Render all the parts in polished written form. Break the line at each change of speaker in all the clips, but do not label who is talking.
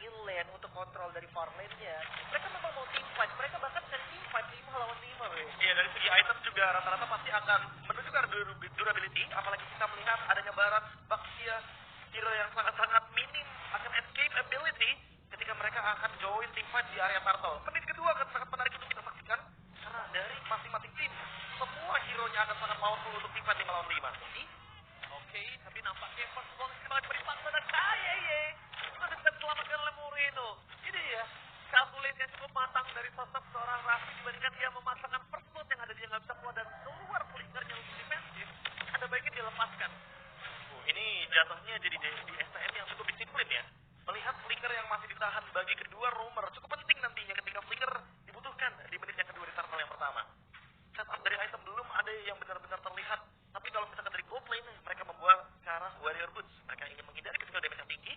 inlane untuk kontrol dari far lane-nya. Mereka memang mau team fight, mereka bahkan bisa team fight 5 lawan 5 weh.
Iya, dari segi item juga rata-rata pasti akan menunjukkan durability, apalagi kita melihat adanya Barat, Baxia, hero yang sangat-sangat minim akan escape ability ketika mereka akan join team fight di area turtle. Menit kedua akan sangat menarik untuk kita saksikan, karena dari masing-masing tim, semua hero-nya akan sangat powerful untuk team fight 5 lawan 5.
Oke, tapi nampaknya first block kembali berpaksa dan kayaknya masih bisa diselamatkan oleh Moreno. Ini ya, kalkulasi yang cukup matang dari sosok seorang Raffi dibandingkan dia memasangkan first block yang ada dia nggak bisa keluar dan keluar flickernya untuk defensif. Ada baiknya dilepaskan.
Ini jatuhnya jadi di STM yang cukup disiplin ya. Melihat flicker yang masih ditahan bagi kedua roamer cukup penting nantinya ketika flicker dibutuhkan di menit yang kedua di turtle yang pertama. Setup dari item belum ada yang benar-benar terlihat. Tapi kalau misalkan dari gold lane, mereka membuat ke arah warrior boots. Mereka ingin menghindari critical damage yang tinggi.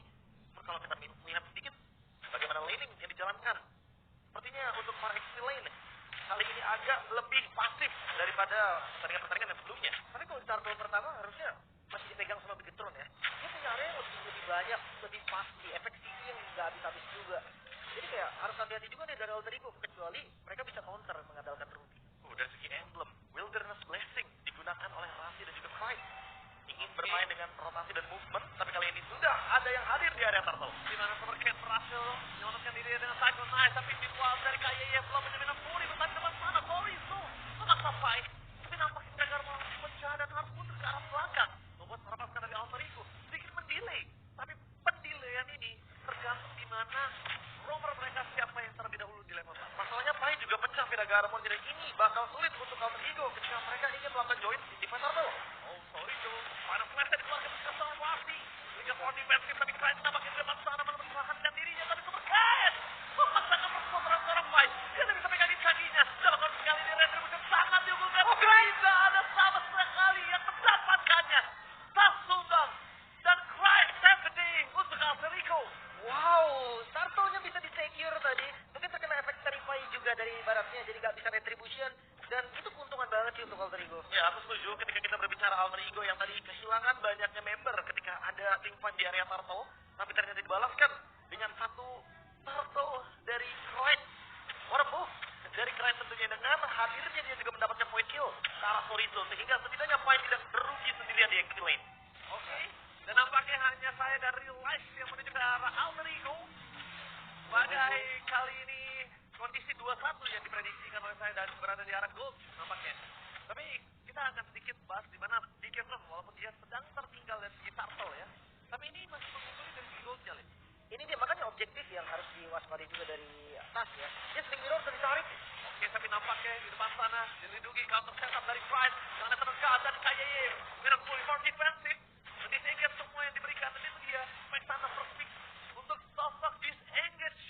Namun kalau kita melihat sedikit bagaimana laning yang dijalankan, sepertinya untuk para XP lane kali ini agak lebih pasif daripada pertandingan-pertandingan yang sebelumnya.
Tapi kalau di turtle pertama harusnya masih dipegang sama Bigetron ya. Dia punya area yang lebih banyak, lebih pasti, efek CC yang nggak habis-habis juga. Jadi kayak harus hati-hati juga nih dari Alderigo, kecuali mereka bisa counter mengandalkan Ruby.
Dari segi emblem, Wilderness Blessing digunakan oleh Raffi dan juga Pride. Ingin bermain dengan rotasi dan movement, tapi kali ini sudah ada yang hadir di area turtle.
Di mana Supercat berhasil menyelamatkan diri dengan Cyclone Knight, tapi visual dari KYY belum menjadi Fury bertahan depan sana. Torizo memaksa fight, tapi nampaknya Dragar malah pecah dan harus mundur ke arah belakang. Membuat perapaskan dari Alterico sedikit mendelay, tapi pendelayan ini tergantung di mana roamer mereka siapa yang terlebih dahulu di level 4.
Masalahnya Pride juga pecah Viraga Armor, jadi ini bakal sulit untuk Alter Ego ketika mereka ingin melakukan join di Fight Turtle.
Oh, Torizo, final flash dari keluarga ke seorang Raffi. Liga 4 defensif, tapi Pride nampaknya di depan sana mempertahankan dirinya, tapi Supercat memaksakan performa seorang fight. Dia tidak bisa pegang di kakinya. Dalam kali sekali di retribution sangat diunggulkan. Tidak ada sama sekali yang mendapatkannya. Tasundang dan Cry Safety untuk Alterico.
Wow, turtle-nya bisa di-secure tadi. Mungkin terkena efek Terrify juga dari baratnya, jadi gak bisa retribution. Dan itu keuntungan banget sih untuk Alter Ego.
Ya, aku setuju ketika kita berbicara Alter Ego yang tadi kehilangan banyaknya member ketika ada team fight di area turtle, tapi ternyata dibalaskan dengan satu turtle dari Croix. What a move dari Croix tentunya, dengan hadirnya dia juga mendapatkan point kill ke arah Torizo, sehingga setidaknya fight tidak berugi sendirian di exit lane.
Oke, dan nampaknya hanya saya dan Real Life yang menuju ke arah Alter Ego. Badai kali ini kondisi 2-1 yang diprediksikan oleh saya dan berada di arah gold nampaknya. Tapi kita akan sedikit bahas di mana Bigetron walaupun dia sedang tertinggal dari segi turtle ya. Tapi ini masih mengungguli dari segi goldnya, Lin.
Ini dia makanya objektif yang harus diwaspadai juga dari atas ya. Dia sering mirror dan ditarik.
Oke, tapi nampaknya di depan sana dilindungi counter setup dari Pride dengan Eternal Guard dan KYY. Mirror fully more defensive. Disengage semua yang diberikan, dan itu dia back sana first pick untuk sosok disengage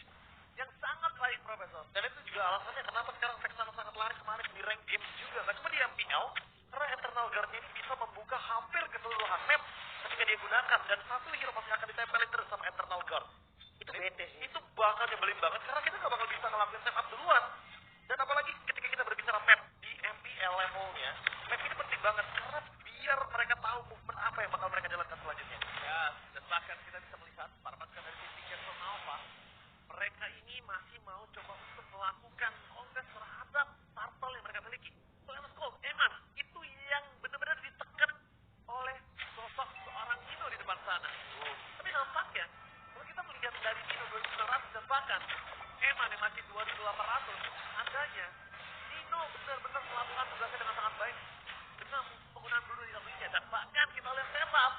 yang sangat baik, Profesor.
Dan itu juga alasannya kenapa sekarang Vexana sangat laris kemarin di rank games juga, gak cuma di MPL, karena Eternal Guard-nya ini bisa membuka hampir keseluruhan map ketika dia gunakan, dan satu hero pasti akan ditempelin terus sama Eternal Guard.
Itu bete sih.
Itu bakal nyebelin banget, karena kita gak bakal bisa ngelakuin step up duluan. Dan apalagi ketika kita berbicara map di MPL levelnya, map ini penting banget, karena biar mereka tahu movement apa yang bakal mereka jalankan selanjutnya.
Ya, dan bahkan kita bisa melihat para pasukan dari tim Bigetron Alpha, mereka ini masih mau coba untuk melakukan kongres terhadap turtle yang mereka miliki. Lenus Gold, Eman, itu yang benar-benar ditekan oleh sosok seorang Nino di depan sana. Tapi nampaknya, kalau kita melihat dari Nino 2.900 dan bahkan Eman yang masih 2.800, andanya Nino benar-benar melakukan tugasnya dengan sangat baik dengan penggunaan blue di dalamnya. Dan bahkan kita lihat setup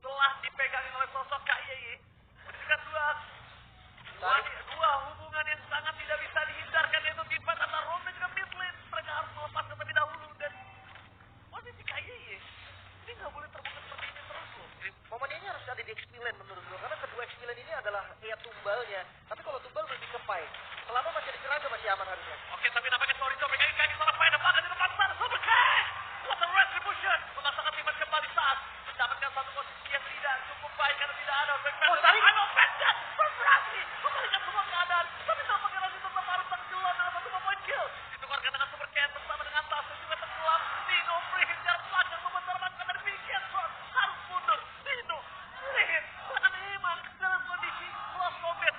telah dipegang oleh sosok KYY. Menunjukkan dua hubungan yang sangat tidak bisa dihindarkan, yaitu tim fight antara Rom dan juga mid lane. Mereka harus melepaskan terlebih dahulu, dan posisi KYY ini nggak boleh terbuka seperti ini terus loh.
Momennya ini harus ada di XP lane menurut gue, karena kedua XP lane ini adalah ya tumbalnya. Tapi kalau tumbal lebih ke fight. Selama masih ada Kiraga masih aman harusnya.
Oke, tapi nampaknya Torizo pegang kaki seorang fight, bahkan di depan sana Supercat. What a retribution, memaksakan timnya kembali saat mendapatkan satu posisi yang tidak cukup baik karena tidak ada back pass. Final Vengeance berberani membalikan semua keadaan, tapi nampaknya Rasi tetap harus tenggelam dalam satu point kill. Ditukarkan dengan Supercat bersama dengan Tas dan juga tenggelam. Nino free hit dari belakang membuat terbatas dari Bigetron harus mundur. Nino free hit, bahkan Eman dalam kondisi close combat.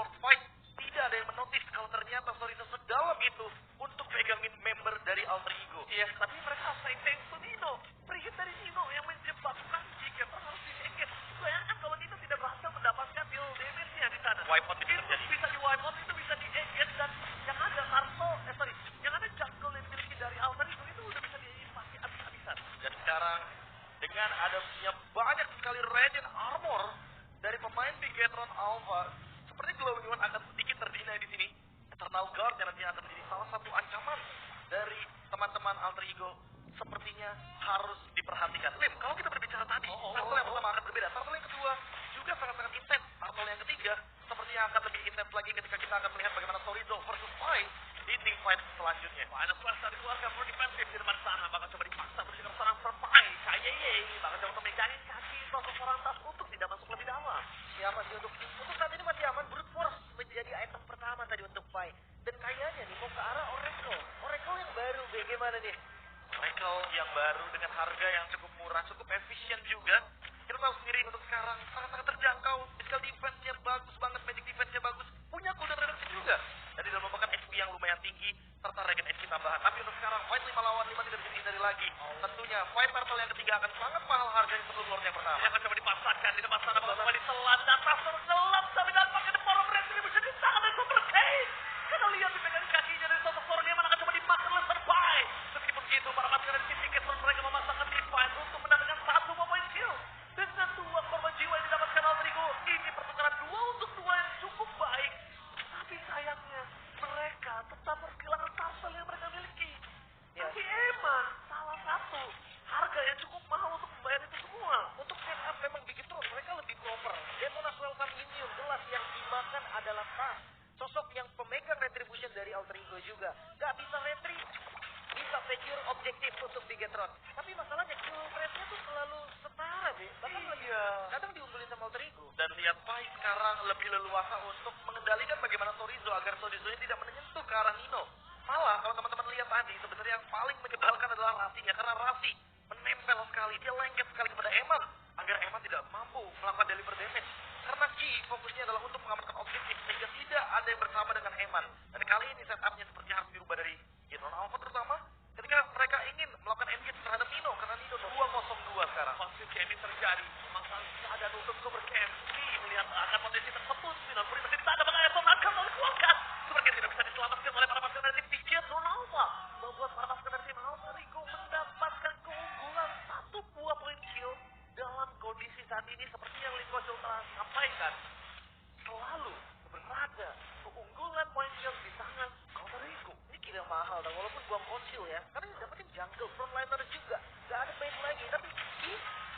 short fight, tidak ada yang menotis kalau ternyata Chorizo sedalam itu untuk pegangin member dari Alter Ego.
Iya, tapi mereka harus stay safe to Nino. Pergi dari Nino yang menyebabkan Bigetron harus di-engage. Bayangkan kalau Nino tidak berhasil mendapatkan deal damage-nya di sana.
Wipe out bisa
Itu
terjadi.
bisa di wipe out, itu bisa di-engage, dan yang ada yang ada jungle yang dimiliki dari Alter Ego itu udah bisa diinvasi habis-habisan.
Dan sekarang dengan adanya banyak sekali regen armor dari pemain Bigetron Alpha, seperti Glowing One akan sedikit terdinai di sini. Eternal Guard yang nantinya akan menjadi salah satu ancaman dari teman-teman Alter Ego sepertinya harus diperhatikan. Lim, kalau kita berbicara tadi, turtle yang pertama akan berbeda. Turtle yang kedua juga sangat-sangat intens. Turtle yang ketiga sepertinya akan lebih intens lagi ketika kita akan melihat bagaimana Chorizo versus Pai di team fight selanjutnya.
Final Flash dari keluarga pro defensif di depan sana, bakal coba dipaksa bersikap serang Perpai. Kayeye bakal coba memegangin kaki sosok Forantas untuk tidak masuk lebih dalam.
Siapa sih untuk saat ini masih aman. Brute Force menjadi item pertama tadi untuk Pai. Dan kayaknya nih mau ke arah Oracle. Oracle yang baru, bagaimana nih?
Oracle yang baru dengan harga yang cukup murah, cukup efisien juga. Kita tahu sendiri untuk sekarang sangat-sangat terjangkau. Physical defense-nya bagus banget, magic defense-nya bagus. Punya cooldown reduction juga. Dan tidak merupakan HP yang lumayan tinggi, serta regen HP tambahan. Tapi untuk sekarang, fight 5 lawan 5 tidak bisa dihindari lagi. Tentunya, fight turtle yang ketiga akan sangat mahal harganya sebelum Lord yang pertama.
Dia akan coba dipaksakan di depan sana, bakal coba ditelan dan Taster gelap, tapi dampaknya The Power of Retribution di tangan dari Super Case. Kita lihat dipegang kakinya dari sosok Soren yang akan coba dimakan oleh Perpai. Meskipun begitu, para pasukan dari tim Bigetron mereka memasangkan defense untuk mendapatkan 1 point kill. Dengan 2 korban jiwa yang didapatkan Alter Ego, ini pertukaran 2 untuk 2 yang cukup baik. Tapi sayangnya, mereka tetap harus kehilangan Turtle yang mereka miliki. Tapi emang salah satu harga yang cukup mahal untuk membayar itu semua.
Untuk setup memang Bigetron mereka lebih proper. Demonas Welcome Immune jelas yang dimakan adalah Tas. Sosok yang pemegang retribution dari Alter Ego juga. Gak bisa retri, bisa secure objektif untuk Bigetron. Tapi masalahnya kill rate-nya tuh selalu setara deh. Bahkan lebih kadang diunggulin sama Alter Ego.
Dan lihat Pai sekarang lebih leluasa untuk mengendalikan bagaimana Chorizo agar Chorizo ini tidak menyentuh ke arah Nino. Malah kalau teman-teman lihat tadi sebenarnya yang paling menyebalkan adalah Rasinya, karena Rasi menempel sekali, dia lengket sekali kepada Eman agar Eman tidak mampu melakukan deliver damage. Karena Ki fokusnya adalah untuk mengamankan objektif sehingga tidak ada yang bersama dengan Eman. Dan kali ini setupnya seperti harus dirubah dari Bigetron Alpha terutama ketika mereka ingin melakukan engage terhadap Nino, karena Nino 2-0-2 sekarang.
Konflik ini terjadi. Memang keadaan untuk Super KMC melihat akan potensi tersebut. 90 menit tak ada Ayrton akan dikeluarkan. Sepertinya tidak bisa diselamatkan oleh para pasukan dari tim Bigetron Alpha. Membuat para pasukan dari tim Alter Ego mendapatkan keunggulan 1 buah point kill dalam kondisi saat ini seperti yang Liko Show telah sampaikan. Selalu berada keunggulan point kill di tangan Alter Ego.
Ini kill yang mahal dan walaupun buang konsil ya. Karena yang dapetin jungle, frontliner juga. Gak ada bait lagi. Tapi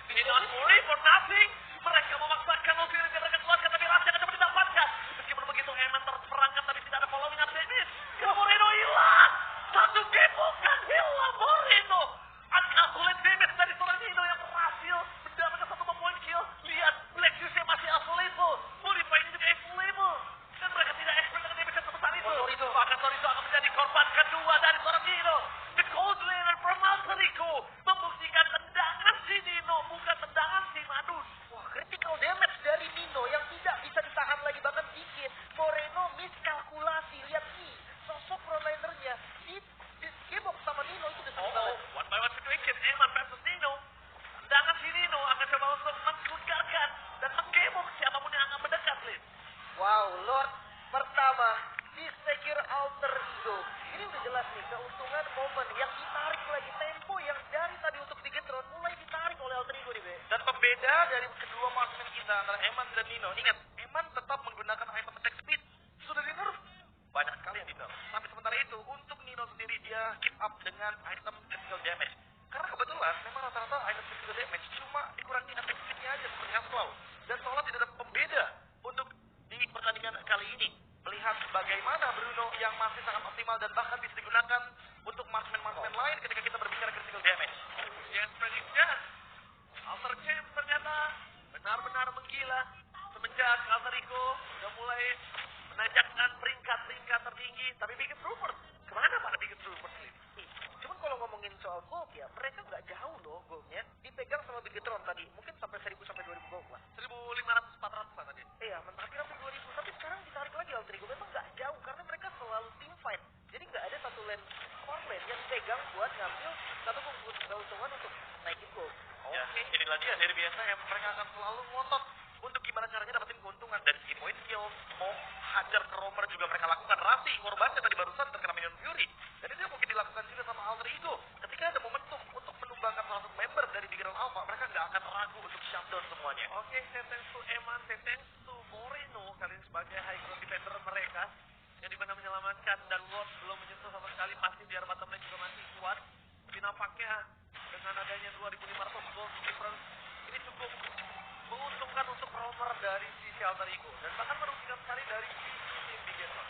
Ini not free for nothing. Mereka memaksakan ulti yang mereka keluarkan, tapi Rasi akan coba didapatkan. Meskipun begitu, Eman terperangkap, tapi tidak ada following up damage. Karena Moreno hilang. Satu game bukan hilang Moreno. Unculculated damage dari seorang Nino yang berhasil mendapatkan 1 point kill. Lihat, Black Shoes yang masih available. Modify ini juga available. Dan mereka tidak expert dengan damage yang sebesar itu. Bahkan Chorizo akan menjadi korban kedua dari seorang Nino. The Cold Layer from Alter Ego membuktikan tendangan si Nino bukan tendangan si Madus.
wah, critical damage dari Nino yang tidak bisa ditahan lagi bahkan dikit. Moreno miskalkulasi. Lihat nih, sosok frontlinernya di keybox sama Nino itu udah sering banget.
One by one situation, Eman versus Nino. Tendangan si Nino akan coba untuk menggegarkan dan menggebok siapapun yang akan mendekat, Lin.
Wow, Lord pertama di secure Alter Ego. Ini udah jelas nih keuntungan momen yang ditarik lagi, tempo yang dari tadi untuk Bigetron mulai ditarik oleh Alter Ego nih, Be.
Dan pembeda dari kedua marksman kita antara Eman dan Nino. Ingat, Eman tetap menggunakan item attack speed. Sudah di nerf. Banyak sekali yang di nerf. Tapi sementara itu, untuk Nino sendiri dia keep up dengan item critical damage. Karena kebetulan memang rata-rata item critical damage cuma dikurangi attack speednya aja seperti Hasbro. Dan seolah tidak ada pembeda untuk di pertandingan kali ini. Melihat bagaimana Bruno yang masih sangat optimal dan bahkan bisa digunakan untuk marksman-marksman lain ketika kita berbicara critical damage.
Yang prediction, Alter Camp ternyata benar-benar menggila semenjak Alter Ego sudah mulai menanjakkan peringkat-peringkat tertinggi. Tapi Biget Troopers, kemana para Biget Troopers ini?
Cuman kalau ngomongin soal gold ya, mereka nggak jauh loh goldnya. Dipegang sama Bigetron tadi, mungkin sampai 1000 sampai 2000 gold lah.
1.500-400 lah tadi.
Iya, hampir 2000. Tapi sekarang ditarik lagi
ke Romer juga mereka lakukan. Rasi, korbannya tadi barusan terkena Minion Fury. Dan itu yang mungkin dilakukan juga sama Alter Ego. Ketika ada momentum untuk menumbangkan salah satu member dari Big Hero Alpha, mereka nggak akan ragu untuk shutdown semuanya.
Oke, thanks to Eman, thanks to Moreno kali ini sebagai high ground defender mereka yang dimana menyelamatkan dan Lord belum menyentuh sama sekali. Pasti biar bottom lane juga masih kuat. Tapi nampaknya dengan adanya 2.500 gold difference ini cukup menguntungkan untuk Romer dari sisi Alter Ego dan bahkan merugikan sekali dari sisi tim Big Hero.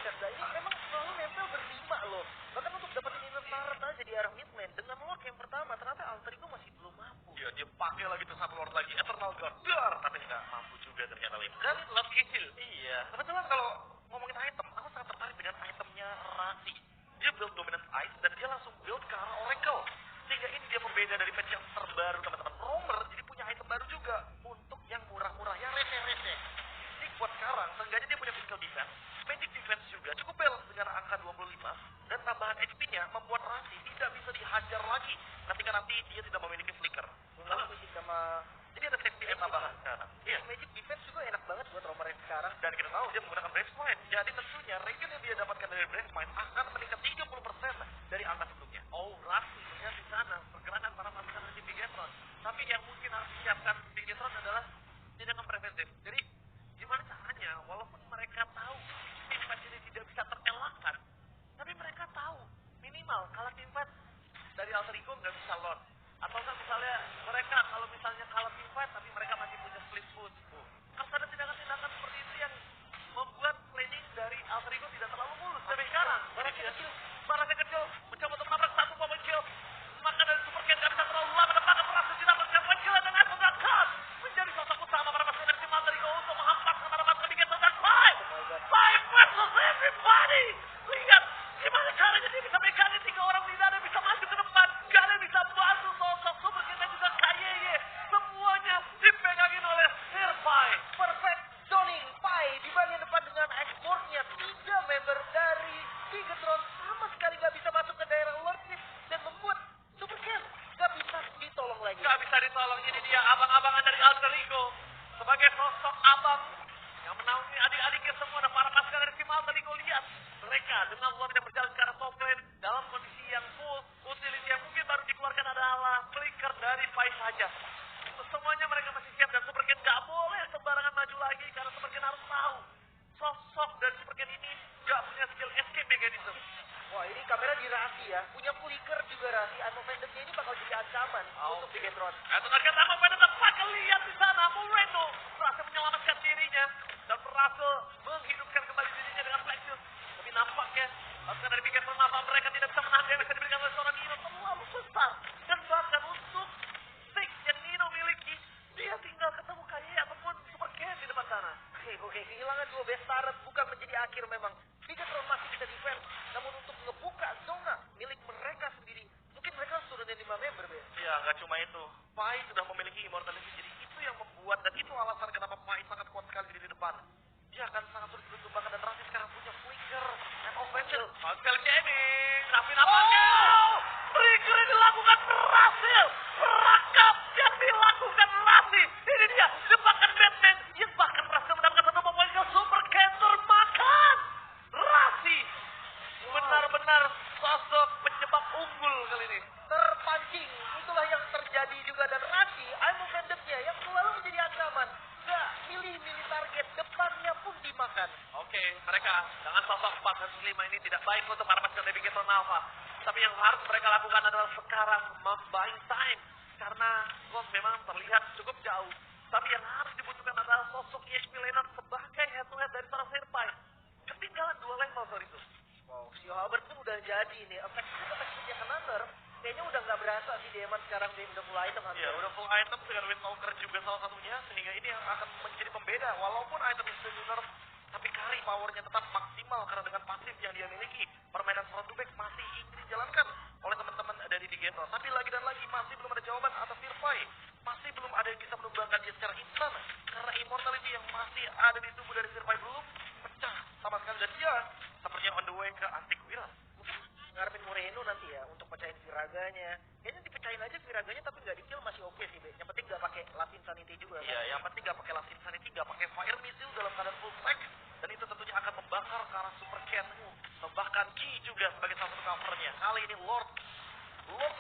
Serda ini memang selalu nempel berlima loh. Bahkan untuk dapetin inner turret aja di arah mid lane dengan lock yang pertama ternyata Alter Ego masih belum mampu.
Iya, dia pakai lagi tuh satu Lord lagi, Eternal God. Dar, tapi nggak mampu juga ternyata Lim. Dan Lord Kisil. Iya. Kebetulan kalau ngomongin item, aku sangat tertarik dengan itemnya Rasi. Dia build Dominant Ice dan dia langsung build ke arah Oracle. Sehingga ini dia pembeda dari patch yang terbaru teman-teman. Romer jadi punya item baru juga untuk yang murah-murah, yang receh-receh. Jadi buat sekarang, seenggaknya dia punya physical defense, magic defense juga, cukup balance dengan angka 25, dan tambahan HP-nya membuat Rasi tidak bisa dihajar lagi ketika nanti dia tidak memiliki flicker.
Lalu fisik sama
Jadi ada safety net tambahan sekarang. Iya.
magic defense juga enak banget buat Romer yang sekarang.
Dan kita tahu dia menggunakan Brave Smite. Jadi tentunya regen yang dia dapatkan dari Brave Smite akan meningkat 30% dari angka sebelumnya.
Oh, Rasi melihat di sana pergerakan para pasukan dari Bigetron. Tapi yang mungkin harus disiapkan Bigetron adalah tindakan preventif. Jadi gimana caranya? Walaupun mereka tahu tim fight ini tidak bisa terelakkan, tapi mereka tahu minimal kalau tim fight dari Alter Ego nggak bisa load. Atau kan misalnya mereka kalau misalnya kalah tim fight tapi mereka masih punya split foot. Harus ada tindakan-tindakan seperti itu yang membuat planning dari Alter Ego tidak terlalu mulus. Tapi sekarang barangnya kecil mencoba untuk menabrak satu power kill. Maka dari Super Ken nggak bisa terlalu lama dan maka berhasil tidak mencapai kill dan Iron Cut menjadi sosok utama para pasukan dari tim Alter Ego untuk menghampaskan para pasukan di Geto dan Five versus everybody. Lihat gimana caranya dia bisa megangin 3 orang tidak ada bisa maju ke depan. Gak ada bisa bantu sosok Super Ken dan juga KYY. Semuanya dipegangin oleh Sirpai.
Perfect zoning Pai di bagian depan dengan exportnya 3 member dari Bigetron sama sekali gak bisa masuk ke daerah Lordship dan membuat Super Ken gak bisa ditolong lagi.
Gak bisa ditolong. Ini dia abang-abangan dari Alter Ego sebagai sosok abang yang menaungi adik-adiknya semua dan para pasukan dari tim Alter Ego. Lihat mereka dengan luar yang berjalan ke arah top lane dalam kondisi yang full utility yang mungkin baru dikeluarkan adalah flicker dari Pai saja. Semuanya mereka masih siap dan Super Ken gak boleh sembarangan maju lagi karena Super Ken harus tahu sosok dari Super Ken ini gak punya skill escape mechanism.
Wah ini kamera di Rasi ya, punya flicker juga Rasi. Unmovementednya ini bakal jadi ancaman untuk Bigetron.
Itu akan sama pada tempat lihat di sana Moreno berhasil menyelamatkan dirinya dan berhasil menghidupkan kembali dirinya dengan Plexus. Tapi nampaknya pasukan dari Bigetron apa mereka tidak bisa menahan yang bisa diberikan oleh seorang Nino terlalu besar dan bahkan untuk stick yang Nino miliki dia tinggal ketemu KY ataupun Super Ken di depan sana.
Oke, kehilangan 2 best turret bukan menjadi akhir memang. Bigetron masih bisa defense, namun untuk ngebuka zona milik mereka sendiri, mungkin mereka harus turunin 5 member, Be.
Iya, nggak cuma itu. Pai sudah memiliki immortality, jadi itu yang membuat dan itu alasan kenapa Pai sangat kuat sekali di depan. Dia akan sangat sulit ditumbangkan dan Rasi sekarang punya flicker and offensive.
Pascal Gaming, tapi nampaknya trigger yang dilakukan berhasil. Rakap yang dilakukan Rasi. Ini dia, jebakan Batman yang bahkan berhasil mendapatkan satu poin ke Super Ken termakan. Rasi benar-benar sosok penyebab unggul kali ini.
Terpancing, itulah yang terjadi juga. Dan Rasi, unmovementednya yang selalu menjadi ancaman. Gak milih-milih target, depannya pun dimakan.
Oke, mereka dengan sosok 4 dan 5 ini tidak baik untuk para pasukan dari Bigetron Alpha. Tapi yang harus mereka lakukan adalah sekarang membuying time. Karena Ghost memang terlihat cukup jauh. Tapi yang harus dibutuhkan adalah sosok EHP Leonard sebagai head-to-head dari seorang Sirpai. Ketinggalan 2 level soal itu.
Wow, si Howard pun udah jadi nih. Efeknya kena nerf. Kayaknya udah nggak berasa sih Demon sekarang dia udah full item.
Iya, udah full item dengan Windwalker juga salah satunya. Sehingga ini yang akan menjadi pembeda. Walaupun item itu nerf, tapi Kari powernya tetap maksimal karena dengan pasif yang dia miliki. Permainan front to back masih ingin dijalankan oleh teman-teman dari Bigetron. Tapi lagi dan lagi masih belum ada jawaban atas Sirpai. Masih belum ada yang bisa menumbangkan dia secara instan. Karena immortality yang masih ada di tubuh dari Sirpai belum pecah sama sekali. Dan dia sepertinya on the way ke Antiquitas.
Mungkin ngarepin Moreno nanti ya untuk pecahin Viraganya. Kayaknya dipecahin aja Viraganya tapi nggak di-kill masih oke sih, Be. Yang penting nggak pakai Last Insanity juga.
Iya, yang penting nggak pakai Last Insanity, nggak pakai Fire Missile dalam keadaan full stack. Dan itu tentunya akan membakar ke arah Super Ken-mu. Bahkan Ki juga sebagai salah satu covernya. Kali ini Lord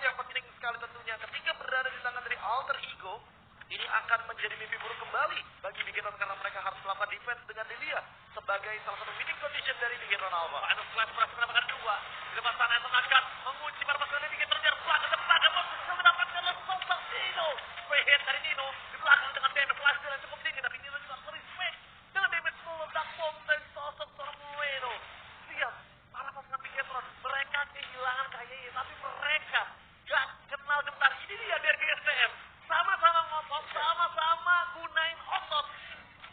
yang penting sekali tentunya ketika berada di tangan dari Alter Ego, ini akan menjadi mimpi buruk kembali bagi Bigetron karena mereka harus melakukan defense dengan Lilia sebagai salah satu winning condition dari Bigetron Alpha.
Ada flash berhasil mendapatkan 2. Di depan sana yang akan mengunci para pasukan dari Bigetron jarak belakang ke belakang. Berhasil mendapatkan sosok Nino. Free hit dari Nino di belakang dengan damage flash yang cukup tinggi. Tapi Nino juga respect dengan damage meledak bom dari sosok seorang Moreno. Lihat, para pasukan Bigetron, mereka kehilangan KYE, tapi mereka gak kenal gentar. Ini dia dari GSTM. Sama-sama ngotot, sama-sama gunain otot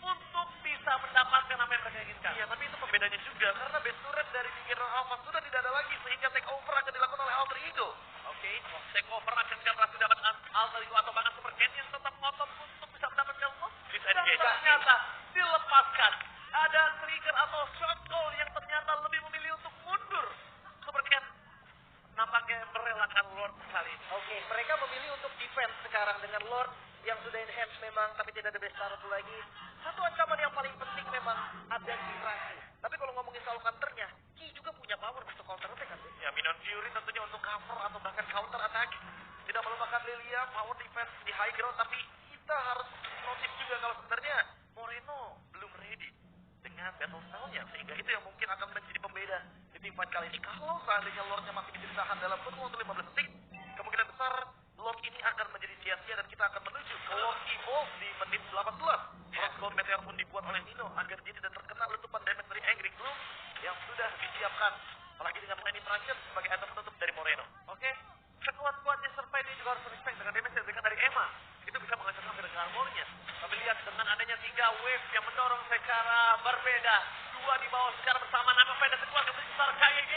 untuk bisa mendapatkan apa yang mereka inginkan.
Iya, tapi itu pembedanya juga karena base turret dari Bigetron Alpha sudah tidak ada lagi sehingga take over akan dilakukan oleh Alter Ego.
Oke, take over akan berhasil mendapatkan Alter Ego atau bahkan Super Ken yang tetap ngotot untuk bisa mendapatkan loss. Dan ternyata dilepaskan. Ada trigger atau shot call yang ternyata lebih memilih untuk mundur. Super Ken nampaknya merelakan Lord kali ini.
Oke, mereka memilih untuk defense sekarang dengan Lord yang sudah enhance memang, tapi tidak ada best turret lagi. Satu ancaman yang paling penting memang ada di Rasi. Tapi kalau ngomongin soal counternya, Ki juga punya power untuk counter attack kan?
Ya, Minion Fury tentunya untuk cover atau bahkan counter attack. Tidak melupakan Lilia, power defense di high ground, tapi kita harus notice juga kalau sebenarnya Moreno belum ready dengan battle style-nya. Sehingga itu yang mungkin akan menjadi pembeda di team fight kali ini. Kalau seandainya Lord-nya masih bisa ditahan dalam kurun waktu 15 detik, kemungkinan besar Lord ini akan menjadi sia-sia dan kita akan menuju ke Lord Evolve di menit 18. Cross Gold Meteor pun dibuat oleh Nino agar dia tidak terkena letupan damage dari Angry Gloom yang sudah disiapkan. Apalagi dengan Lenny Pranchen sebagai item penutup dari Moreno.
Oke, sekuat-kuatnya Survive ini juga harus respect dengan damage yang diberikan dari Emma. Itu bisa menghancurkan dengan armornya. Tapi lihat dengan adanya 3 wave yang mendorong secara berbeda. 2 di bawah secara bersamaan. Apa pendek dikeluarkan dari besar KYG.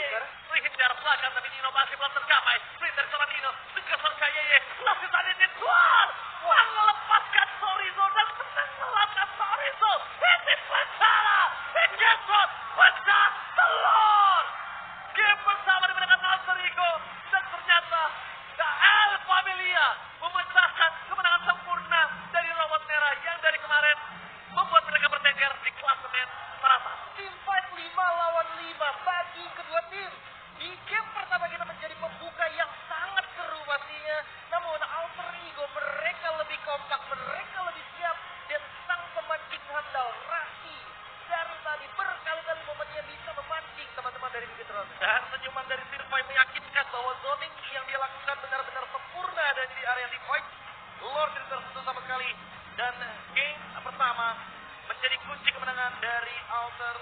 Rihit jarak belakang tapi Nino masih belum tercapai. Sprint dari seorang Nino. Dikasar KYG. Langsung tadi keluar. Melepaskan Sorizo dan menang melepaskan Sorizo. Ini Pancala. Bigetron pecah telur. Game bersama dimenangkan Alter Ego. Dan ternyata The El Familia memecahkan kemenangan sempurna dari robot merah yang dari kemarin membuat mereka bertengger di klasemen teratas.
Tim fight 5 lawan 5 bagi kedua tim. Di game pertama kita menjadi pembuka yang sangat seru pastinya. Namun Alter Ego mereka lebih kompak, mereka lebih siap. Dan sang pemancing handal Rasi dari tadi berkali-kali momennya bisa memancing teman-teman dari Bigetron.
Dan senyuman dari Sirvai meyakinkan bahwa zoning yang dia lakukan benar-benar sempurna dan di area di fight. Lord tidak tersentuh sama sekali. Dan game pertama menjadi kunci kemenangan dari